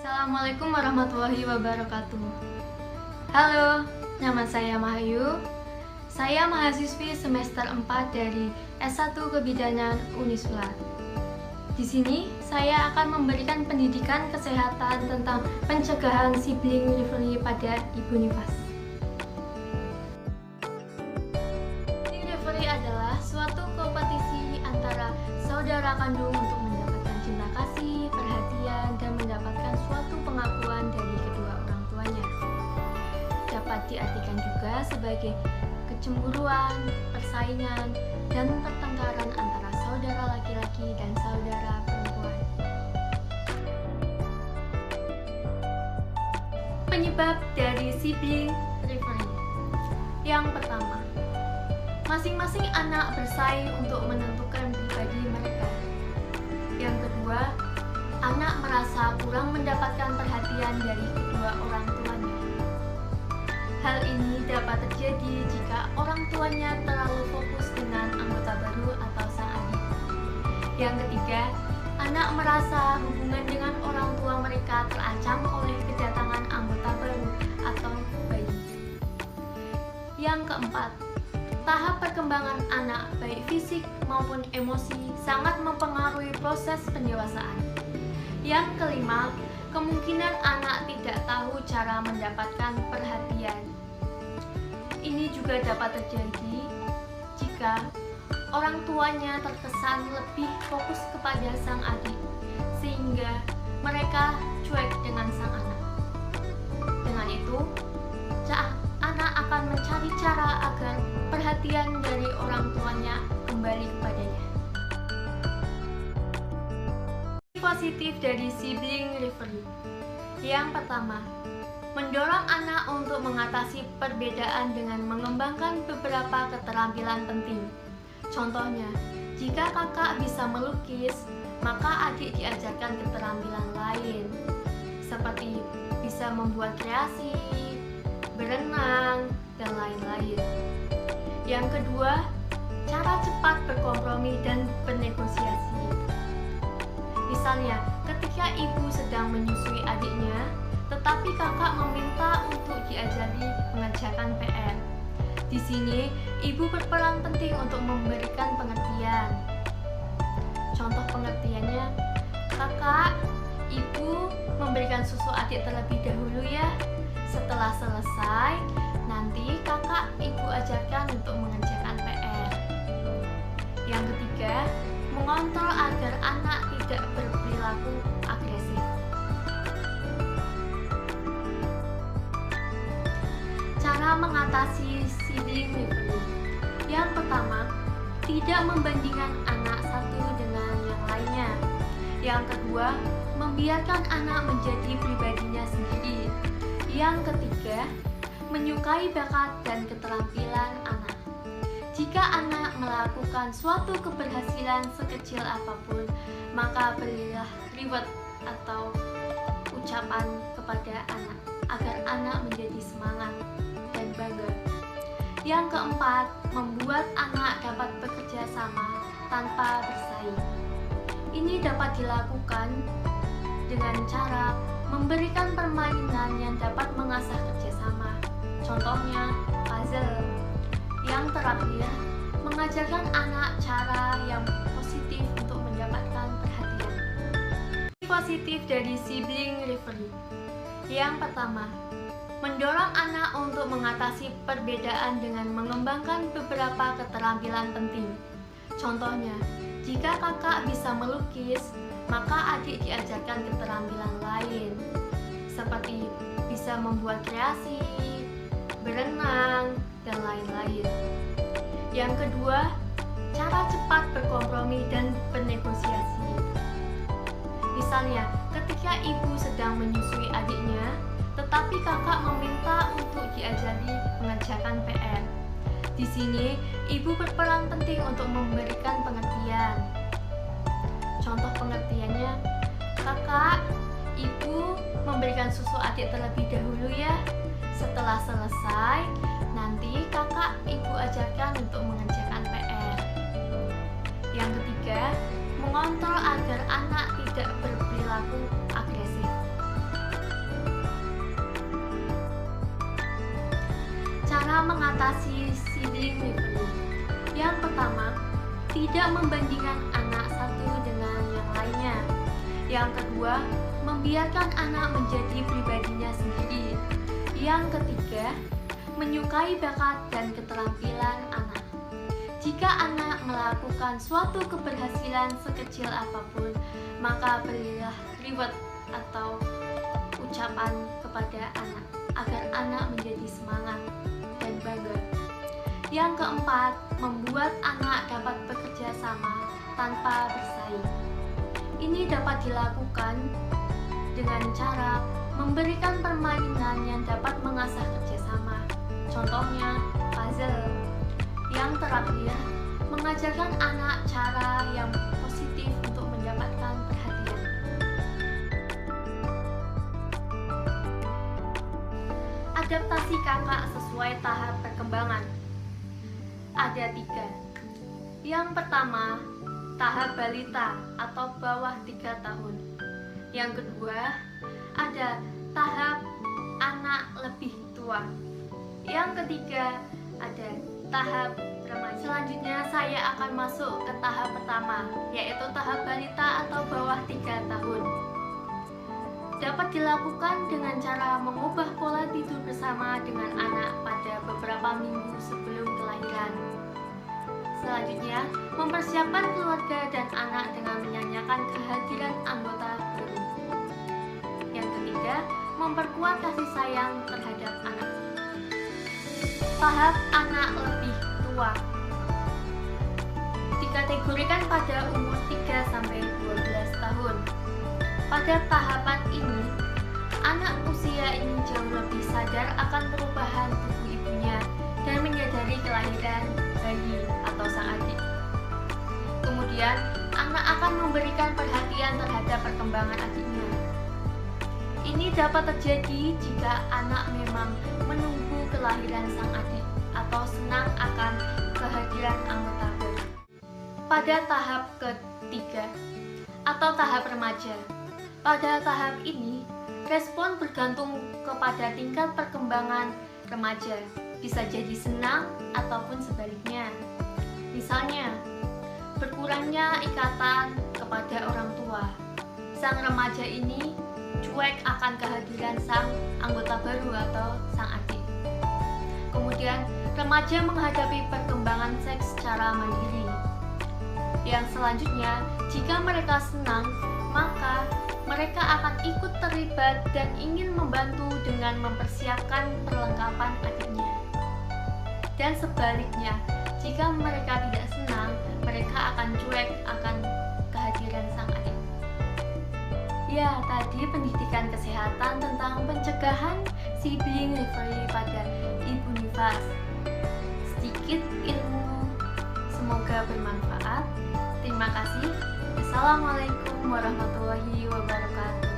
Assalamualaikum warahmatullahi wabarakatuh. Halo, nama saya Mahayu. Saya mahasiswi semester 4 dari S1 Kebidanan Unisula. Di sini saya akan memberikan pendidikan kesehatan tentang pencegahan sibling rivalry pada ibu nifas. Sibling rivalry adalah suatu kompetisi antara saudara kandung untuk mendapatkan cinta kasih, perhatian, dan mendapatkan suatu pengakuan dari kedua orang tuanya. Dapat diartikan juga sebagai kecemburuan, persaingan, dan pertengkaran antara saudara laki-laki dan saudara perempuan. Penyebab dari sibling rivalry. Yang pertama, masing-masing anak bersaing untuk menentukan pribadi mereka. Yang kedua, anak merasa kurang mendapatkan perhatian dari kedua orang tuanya. Hal ini dapat terjadi jika orang tuanya terlalu fokus dengan anggota baru atau sang adik. Yang ketiga, anak merasa hubungan dengan orang tua mereka terancam oleh kedatangan anggota baru atau bayi. Yang keempat, tahap perkembangan anak baik fisik maupun emosi sangat mempengaruhi proses pendewasaan. Yang kelima, kemungkinan anak tidak tahu cara mendapatkan perhatian. Ini juga dapat terjadi jika orang tuanya terkesan lebih fokus kepada sang adik, sehingga mereka cuek dengan sang anak. Dengan itu, anak akan mencari cara agar perhatian dari orang tuanya kembali kepadanya. Positif dari sibling rivalry. Yang pertama, mendorong anak untuk mengatasi perbedaan dengan mengembangkan beberapa keterampilan penting. Contohnya, jika kakak bisa melukis, maka adik diajarkan keterampilan lain, seperti bisa membuat kreasi, berenang, dan lain-lain. Yang kedua, cara cepat berkompromi dan bernegosiasi. Misalnya, ketika ibu sedang menyusui adiknya, tetapi kakak meminta untuk diajari mengerjakan PR. Di sini, ibu berperan penting untuk memberikan pengertian. Contoh pengertiannya, kakak, ibu memberikan susu adik terlebih dahulu ya. Setelah selesai, nanti kakak ibu ajarkan untuk mengerjakan PR. Yang ketiga, mengontrol agar anak tidak berperilaku agresif. Cara mengatasi sibling rivalry. Yang pertama, tidak membandingkan anak satu dengan yang lainnya. Yang kedua, membiarkan anak menjadi pribadinya sendiri. Yang ketiga, menyukai bakat dan keterampilan anak. Jika anak melakukan suatu keberhasilan sekecil apapun, maka berilah reward atau ucapan kepada anak agar anak menjadi semangat dan bangga. Yang keempat, membuat anak dapat bekerja sama tanpa bersaing. Ini dapat dilakukan dengan cara memberikan permainan yang dapat mengasah kerjasama. Contohnya, puzzle. Yang terakhir, mengajarkan anak cara yang positif untuk mendapatkan perhatian. Positif dari sibling rivalry. Yang pertama, mendorong anak untuk mengatasi perbedaan dengan mengembangkan beberapa keterampilan penting. Contohnya, jika kakak bisa melukis, maka adik diajarkan keterampilan lain, seperti bisa membuat kreasi, berenang, dan lain-lain. Yang kedua, cara cepat berkompromi dan bernegosiasi. Misalnya, ketika ibu sedang menyusui adiknya, tetapi kakak meminta untuk diajari mengerjakan PR. Di sini, ibu berperan penting untuk memberikan pengertian. Contoh pengertiannya, kakak, ibu memberikan susu adik terlebih dahulu ya. Setelah selesai, nanti kakak ibu ajarkan untuk mengerjakan PR. Yang ketiga, mengontrol agar anak tidak berperilaku agresif. mengatasi sibling rivalry. Yang pertama, tidak membandingkan anak satu dengan yang lainnya. Yang kedua, membiarkan anak menjadi pribadinya sendiri. Yang ketiga, menyukai bakat dan keterampilan anak. Jika anak melakukan suatu keberhasilan sekecil apapun, maka berilah reward atau ucapan kepada anak agar anak menjadi semangat dan bangga. Yang keempat, membuat anak dapat bekerja sama tanpa bersaing. Ini dapat dilakukan dengan cara memberikan permainan yang dapat mengasah kerjasama. Contohnya, puzzle. Yang terakhir, mengajarkan anak cara yang positif untuk mendapatkan perhatian. Adaptasi kakak sesuai tahap perkembangan. Ada 3. Yang pertama, tahap balita atau bawah 3 tahun. Yang kedua, ada tahap anak lebih tua. Yang ketiga, ada tahap remaja. Selanjutnya saya akan masuk ke tahap pertama, yaitu tahap balita atau bawah 3 tahun. Dapat dilakukan dengan cara mengubah pola tidur bersama dengan anak pada beberapa minggu sebelum kelahiran. Selanjutnya, mempersiapkan keluarga dan anak dengan menyanyikan kehadiran anggota baru. Yang ketiga, memperkuat kasih sayang terhadap anak. Tahap anak lebih tua dikategorikan pada umur 3-12 tahun. Pada tahapan ini, anak usia ini jauh lebih sadar akan perubahan tubuh ibunya dan menyadari kelahiran bayi atau sang adik. Kemudian, anak akan memberikan perhatian terhadap perkembangan adiknya. Ini dapat terjadi jika anak memang menunggu kelahiran sang adik atau senang akan kehadiran anggota baru. Pada tahap ketiga atau tahap remaja, pada tahap ini respon bergantung kepada tingkat perkembangan remaja, bisa jadi senang ataupun sebaliknya. Misalnya, berkurangnya ikatan kepada orang tua. Sang remaja ini cuek akan kehadiran sang anggota baru atau sang adik. Kemudian, remaja menghadapi perkembangan seks secara mandiri. Yang selanjutnya, jika mereka senang, maka mereka akan ikut terlibat dan ingin membantu dengan mempersiapkan perlengkapan adiknya. Dan sebaliknya, jika mereka tidak senang, mereka akan cuek akan kehadiran sang adik. Ya, tadi pendidikan kesehatan tentang pencegahan sibling rivalry pada Ibu Nifas. Sedikit ilmu, semoga bermanfaat. Terima kasih. Assalamualaikum warahmatullahi wabarakatuh.